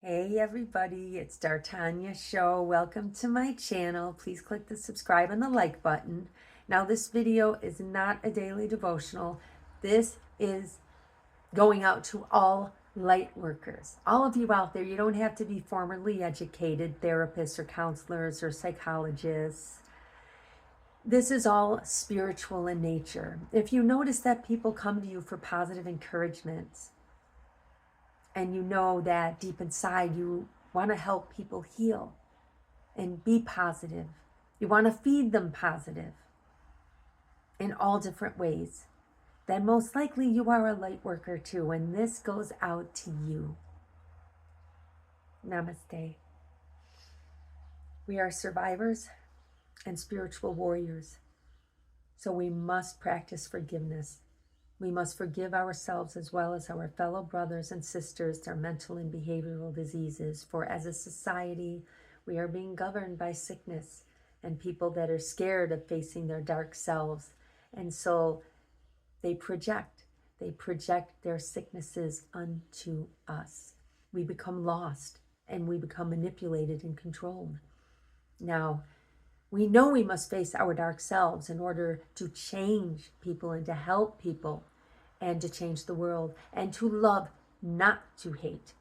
Hey everybody, it's D'Artagnan Show. Welcome to my channel. Please click the subscribe and the like button. Now this video is not a daily devotional. This is going out to all light workers. All of you out there, you don't have to be formally educated therapists or counselors or psychologists. This is all spiritual in nature. If you notice that people come to you for positive encouragement, and you know that deep inside you want to help people heal and be positive. You want to feed them positive in all different ways. Then most likely you are a light worker too, and this goes out to you. Namaste. We are survivors and spiritual warriors, so we must practice forgiveness. We must forgive ourselves as well as our fellow brothers and sisters their mental and behavioral diseases. For as a society, we are being governed by sickness and people that are scared of facing their dark selves. And so they project their sicknesses unto us. We become lost and we become manipulated and controlled. Now, we know we must face our dark selves in order to change people and to help people and to change the world and to love, not to hate.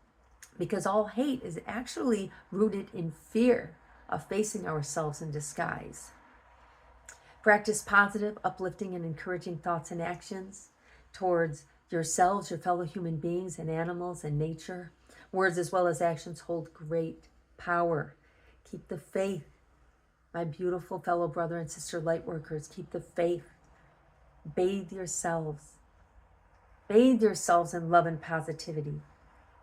Because all hate is actually rooted in fear of facing ourselves in disguise. Practice positive, uplifting, and encouraging thoughts and actions towards yourselves, your fellow human beings, and animals and nature. Words as well as actions hold great power. Keep the faith. My beautiful fellow brother and sister light workers, keep the faith. Bathe yourselves. Bathe yourselves in love and positivity.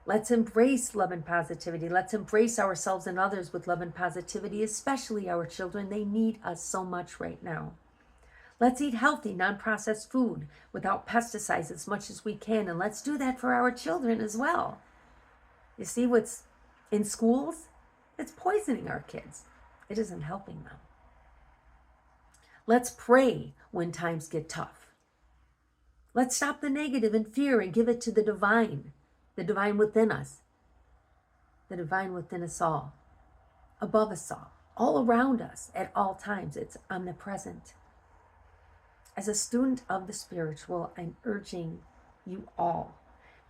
Let's embrace love and positivity. Let's embrace ourselves and others with love and positivity, especially our children. They need us so much right now. Let's eat healthy, non-processed food without pesticides as much as we can. And let's do that for our children as well. You see what's in schools? It's poisoning our kids. It isn't helping them. Let's pray when times get tough. Let's stop the negative and fear and give it to the divine within us, the divine within us all, above us all around us at all times. It's omnipresent. As a student of the spiritual, I'm urging you all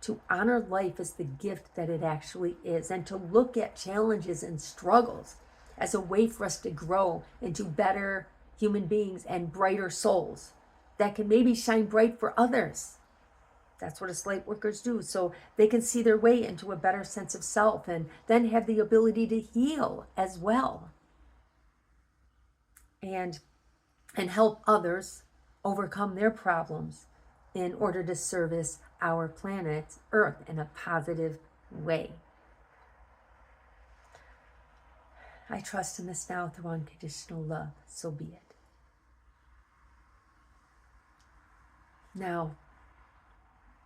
to honor life as the gift that it actually is, and to look at challenges and struggles as a way for us to grow into better human beings and brighter souls that can maybe shine bright for others. That's what us light workers do, so they can see their way into a better sense of self and then have the ability to heal as well. And help others overcome their problems in order to service our planet Earth in a positive way. I trust in this now through unconditional love, so be it. Now,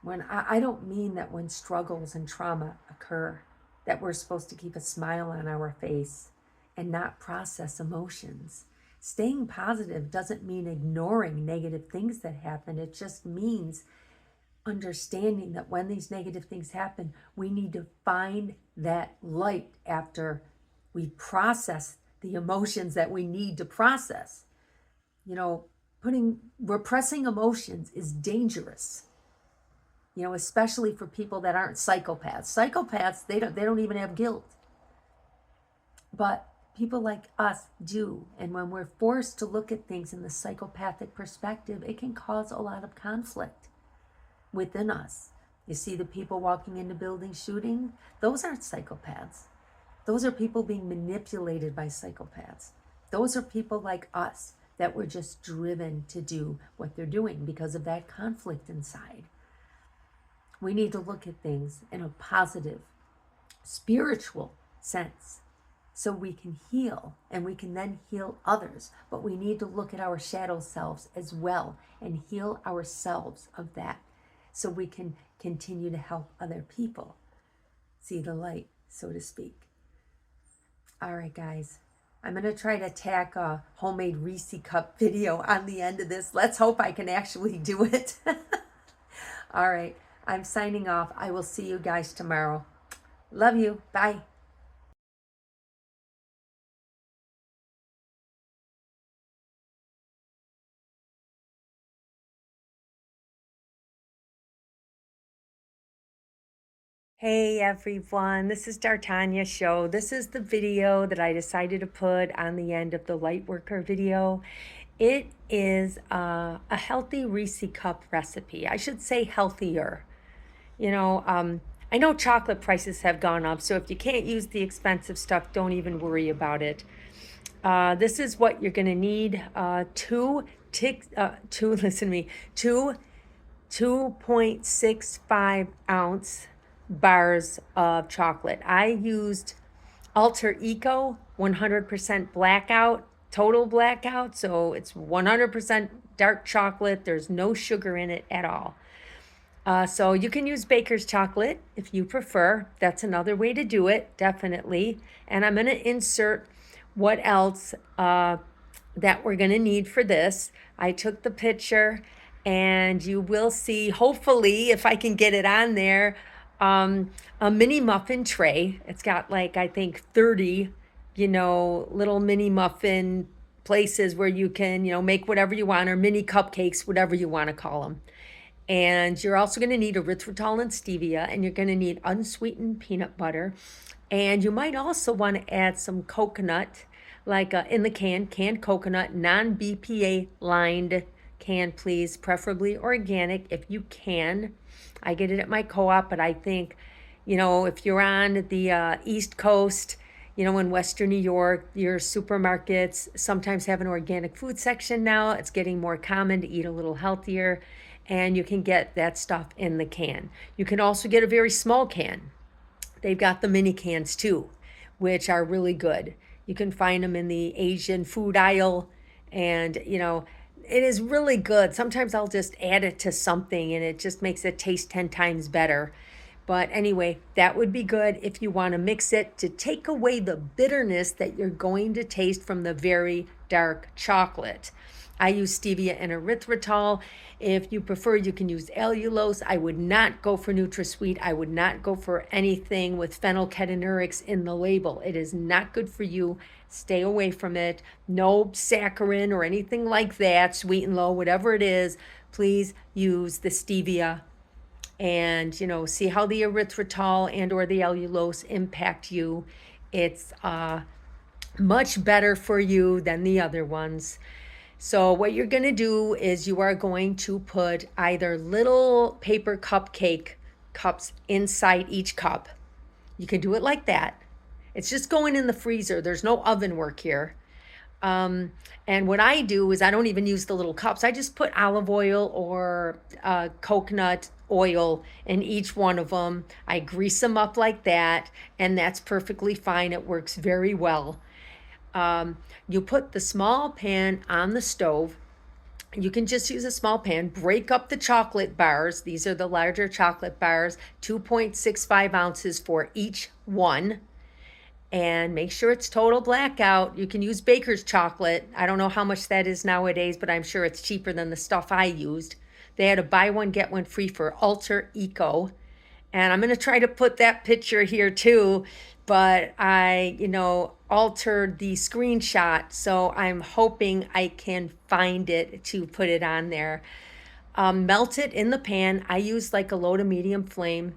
when I don't mean that when struggles and trauma occur, that we're supposed to keep a smile on our face and not process emotions. Staying positive doesn't mean ignoring negative things that happen. It just means understanding that when these negative things happen, we need to find that light after we process the emotions that we need to process. Repressing emotions is dangerous. Especially for people that aren't psychopaths. Psychopaths, they don't even have guilt. But people like us do. And when we're forced to look at things in the psychopathic perspective, it can cause a lot of conflict within us. You see the people walking into buildings shooting? Those aren't psychopaths. Those are people being manipulated by psychopaths. Those are people like us that were just driven to do what they're doing because of that conflict inside. We need to look at things in a positive, spiritual sense so we can heal and we can then heal others. But we need to look at our shadow selves as well and heal ourselves of that so we can continue to help other people see the light, so to speak. All right, guys, I'm going to try to tack a homemade Reese cup video on the end of this. Let's hope I can actually do it. All right, I'm signing off. I will see you guys tomorrow. Love you. Bye. Hey everyone, this is D'Artagnan Show. This is the video that I decided to put on the end of the Lightworker video. It is a healthy Reese cup recipe. I should say healthier. I know chocolate prices have gone up, so if you can't use the expensive stuff, don't even worry about it. This is what you're going to need. Listen to me, two 2.65 ounce bars of chocolate. I used Alter Eco 100% blackout, total blackout. So it's 100% dark chocolate. There's no sugar in it at all. So you can use baker's chocolate if you prefer. That's another way to do it, definitely. And I'm going to insert what else that we're going to need for this. I took the picture and you will see, hopefully, if I can get it on there, a mini muffin tray. It's got like, I think 30, little mini muffin places where you can, make whatever you want, or mini cupcakes, whatever you want to call them. And you're also going to need erythritol and stevia, and you're going to need unsweetened peanut butter. And you might also want to add some coconut, like in the canned coconut, non-BPA lined can, please, preferably organic if you can. I get it at my co-op, but I think, if you're on the East Coast, in Western New York, your supermarkets sometimes have an organic food section now. It's getting more common to eat a little healthier, and you can get that stuff in the can. You can also get a very small can. They've got the mini cans too, which are really good. You can find them in the Asian food aisle, and it is really good. Sometimes I'll just add it to something and it just makes it taste 10 times better. But anyway, that would be good if you want to mix it to take away the bitterness that you're going to taste from the very dark chocolate. I use stevia and erythritol. If you prefer, you can use allulose. I would not go for NutraSweet. I would not go for anything with phenylketonurics in the label. It is not good for you. Stay away from it. No saccharin or anything like that, sweet and low, whatever it is. Please use the stevia and, see how the erythritol and or the allulose impact you. It's much better for you than the other ones. So what you're going to do is you are going to put either little paper cupcake cups inside each cup. You can do it like that. It's just going in the freezer. There's no oven work here. And what I do is I don't even use the little cups. I just put olive oil or coconut oil in each one of them. I grease them up like that, and that's perfectly fine. It works very well. You put the small pan on the stove. You can just use a small pan. Break up the chocolate bars. These are the larger chocolate bars, 2.65 ounces for each one. And make sure it's total blackout. You can use baker's chocolate. I don't know how much that is nowadays, but I'm sure it's cheaper than the stuff I used. They had a buy one, get one free for Alter Eco. And I'm going to try to put that picture here too, but I, altered the screenshot. So I'm hoping I can find it to put it on there. Melt it in the pan. I use like a low to medium flame.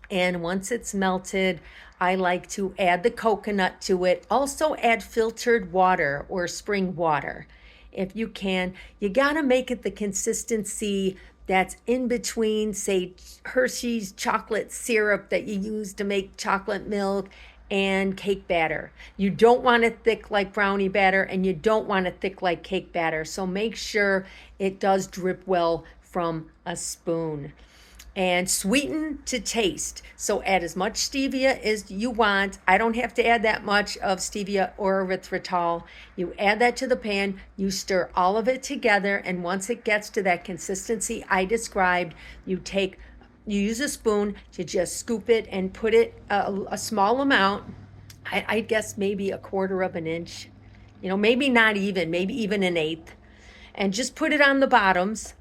And once it's melted, I like to add the coconut to it. Also add filtered water or spring water if you can. You got to make it the consistency that's in between, say, Hershey's chocolate syrup that you use to make chocolate milk and cake batter. You don't want it thick like brownie batter, and you don't want it thick like cake batter. So make sure it does drip well from a spoon. And sweeten to taste. So add as much stevia as you want. I don't have to add that much of stevia or erythritol. You add that to the pan, you stir all of it together, and once it gets to that consistency I described, you use a spoon to just scoop it and put it a small amount. I guess maybe a quarter of an inch, maybe not even, maybe even an eighth, and just put it on the bottoms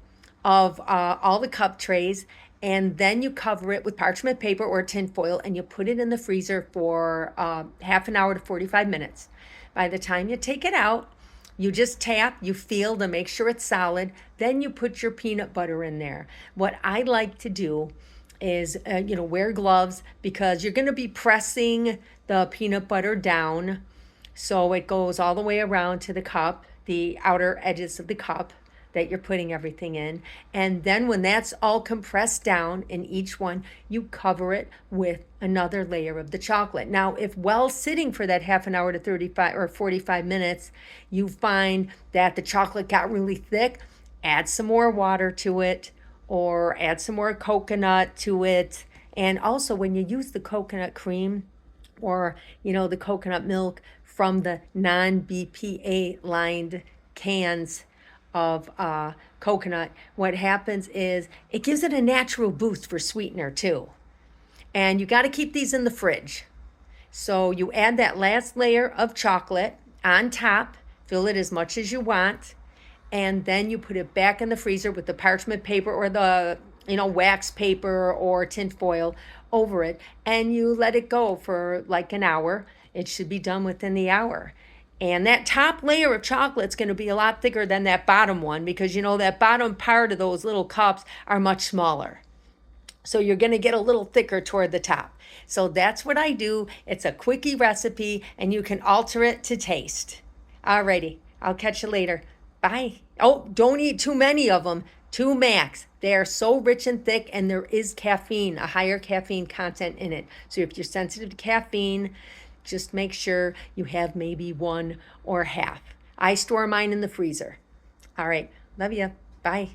of all the cup trays. and then you cover it with parchment paper or tin foil, and you put it in the freezer for half an hour to 45 minutes. By the time you take it out, you just tap, you feel to make sure it's solid. Then you put your peanut butter in there. What I like to do is, wear gloves, because you're going to be pressing the peanut butter down so it goes all the way around to the cup, the outer edges of the cup that you're putting everything in. And then when that's all compressed down in each one, you cover it with another layer of the chocolate. Now, if while sitting for that half an hour to 35 or 45 minutes, you find that the chocolate got really thick, add some more water to it or add some more coconut to it. And also, when you use the coconut cream or, the coconut milk from the non-BPA lined cans of coconut, what happens is it gives it a natural boost for sweetener too. And you got to keep these in the fridge. So you add that last layer of chocolate on top, fill it as much as you want, and then you put it back in the freezer with the parchment paper or the wax paper or tin foil over it, and you let it go for like an hour. It should be done within the hour. And that top layer of chocolate is going to be a lot thicker than that bottom one, because that bottom part of those little cups are much smaller. So you're going to get a little thicker toward the top. So that's what I do. It's a quickie recipe, and you can alter it to taste. Alrighty, I'll catch you later. Bye. Oh, don't eat too many of them. 2 max. They are so rich and thick, and there is caffeine, a higher caffeine content in it. So if you're sensitive to caffeine, just make sure you have maybe 1 or half. I store mine in the freezer. All right. Love you. Bye.